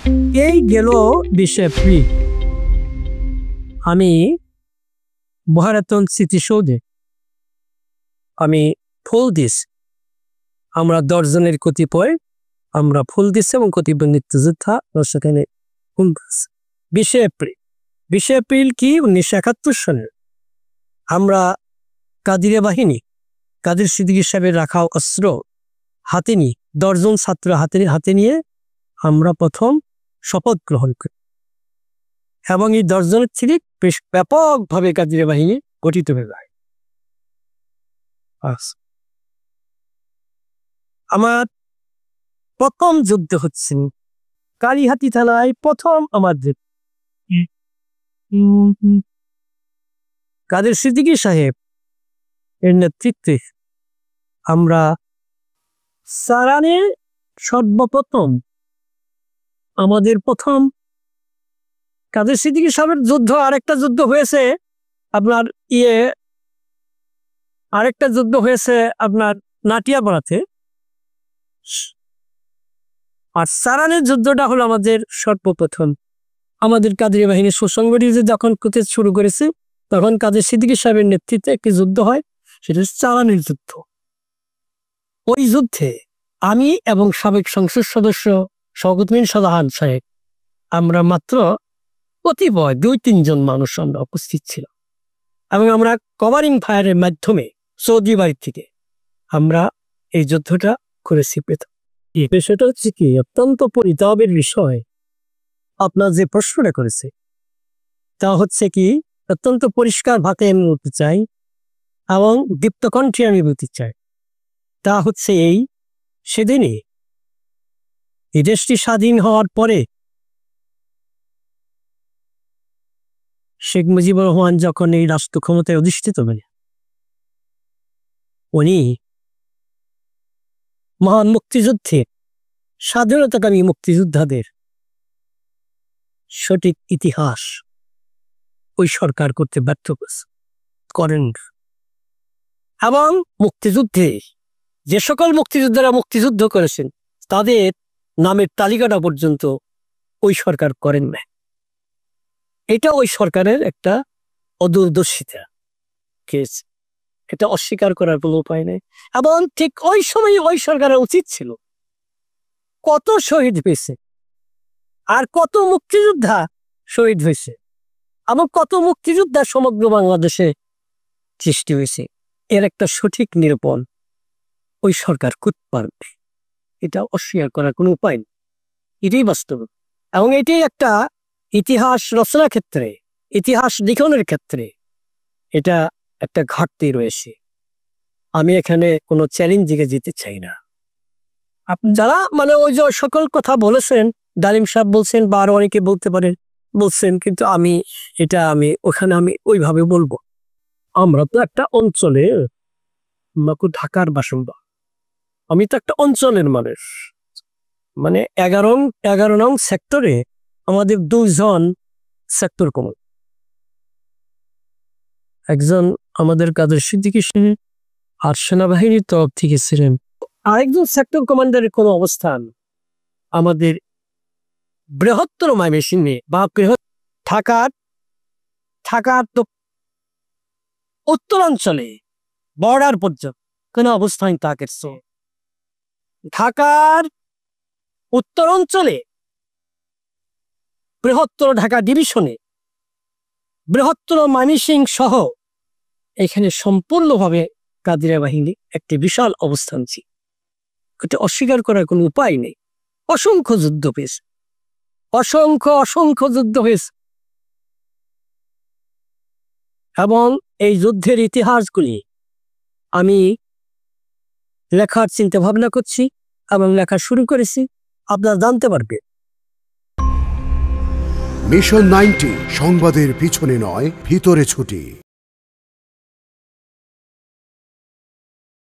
এই গেল 20 এপ্রিল আমি মহারাতন স্মৃতিসৌধে আমি ফুল দিস আমরা 10 জনের কতিপয় আমরা ফুল দিস এবং কতিপয় মুক্তিযোদ্ধা সেখানে 20 এপ্রিল কি 1971 সনের আমরা কাদিরে বাহিনী কাদের সিদ্দিকী সাহেবের রাখা অস্ত্র হাতে নিয়ে 10 জন ছাত্র হাতে নিয়ে আমরা প্রথম শপথ গ্রহণ করি এবং এই 10 জনের থেকে বেশ ব্যাপকভাবে কাদিরে বাহিনী গঠিত হয়ে যায়। আমার প্রথম যুদ্ধ হচ্ছে কালীহাতি থানায় প্রথম আমাদের কাদের সিদ্দিকী সাহেব এর নেতৃত্বে আমরা সারানে সর্বপ্রথম আমাদের প্রথম কাদের সিদ্দিকী সাহেবের যুদ্ধ আরেকটা যুদ্ধ হয়েছে আপনার আরেকটা যুদ্ধ হয়েছে আপনার নাটিয়াপাড়াতে আর সারানের যুদ্ধটা হলো আমাদের সর্বপ্রথম আমাদের কাদের বাহিনী সুসংগঠিত যখন করতে শুরু করেছে তখন কাদের সিদ্দিকী সাহেবের নেতৃত্বে একটি যুদ্ধ হয় সেটা সারানের যুদ্ধ। ওই যুদ্ধে আমি এবং সাবেক সংসদ সদস্য শওকত মিয়া শাহজাহান সাহেব আমরা মাত্র কতিপয় 2-3 জন মানুষ আমরা উপস্থিত ছিলাম এবং আমরা কভারিং ফায়ারের মাধ্যমে সৌদি বাড়ি থেকে আমরা এই যুদ্ধটা করেছি। এই বিষয়টা হচ্ছে কি অত্যন্ত পরিতাপের বিষয় আপনার যে প্রশ্নটা করেছে তা হচ্ছে কি অত্যন্ত পরিষ্কার ভাবে আমি বলতে চাই এবং দীপ্ত কণ্ঠে আমি বলতে চাই তা হচ্ছে এই সেদিনই এই দেশটি স্বাধীন হওয়ার পরে শেখ মুজিবুর রহমান যখন এই রাষ্ট্র ক্ষমতায় অধিষ্ঠিত হলেন উনি মহান মুক্তিযুদ্ধে স্বাধীনতাকামী মুক্তিযোদ্ধাদের সঠিক ইতিহাস ওই সরকার করতে ব্যর্থ করেন এবং মুক্তিযুদ্ধে যে সকল মুক্তিযোদ্ধারা মুক্তিযুদ্ধ করেছেন তাদের নামের তালিকাটা পর্যন্ত ওই সরকার করেন না। এটা ওই সরকারের একটা অদূরদর্শিতা কেস, এটা অস্বীকার করার কোনো উপায় নেই এবং ঠিক ওই সময় ওই সরকারের উচিত ছিল কত শহীদ হয়েছে আর কত মুক্তিযোদ্ধা শহীদ হয়েছে এবং কত মুক্তিযোদ্ধা সমগ্র বাংলাদেশে সৃষ্টি হয়েছে এর একটা সঠিক নিরূপণ ওই সরকার করতে পারবে, এটা অস্বীকার করার কোনো উপায় নেই, এটাই বাস্তব এবং এটাই একটা ইতিহাস রচনার ক্ষেত্রে ইতিহাস লিখনের ক্ষেত্রে এটা একটা ঘাটতি রয়েছে। আমি এখানে কোনো চ্যালেঞ্জ দিকে যেতে চাই না। আপনি যারা মানে ওই যে সকল কথা বলেছেন ডালিম সাহেব বলছেন বা আরো অনেকে বলতে পারেন বলছেন কিন্তু আমি ওখানে আমি ওইভাবে বলবো আমরা তো একটা অঞ্চলে ঢাকার বাসিন্দা, আমি তো একটা অঞ্চলের মানুষ মানে 11 নং সেক্টরে আমাদের 2 জন সেক্টর কমান্ডার, একজন আমাদের কাদের সিদ্দিকী সাহেব আর সেনাবাহিনীর তরফ থেকে ছিলেন আরেকজন সেক্টর কমান্ডারের কোন অবস্থান আমাদের বৃহত্তর ময়মনসিংহে বা ঢাকার তো উত্তরাঞ্চলে বর্ডার পর্যন্ত কোন অবস্থান তাকে ঢাকার উত্তরাঞ্চলে বৃহত্তর ঢাকা ডিভিশনে বৃহত্তর ময়মনসিংহ সহ এখানে সম্পূর্ণভাবে কাদিরা বাহিনী একটি বিশাল অবস্থান ছিল, এটা অস্বীকার করার কোনো উপায় নেই। অসংখ্য যুদ্ধ হয়েছে, অসংখ্য যুদ্ধ হয়েছে এবং এই যুদ্ধের ইতিহাসগুলি আমি লেখার চিন্তা ভাবনা করছি এবং লেখা শুরু করেছি, আপনারা জানতে পারবেন। মিশন 90 সংবাদের পিছনে নয় ভিতরে ছুটি।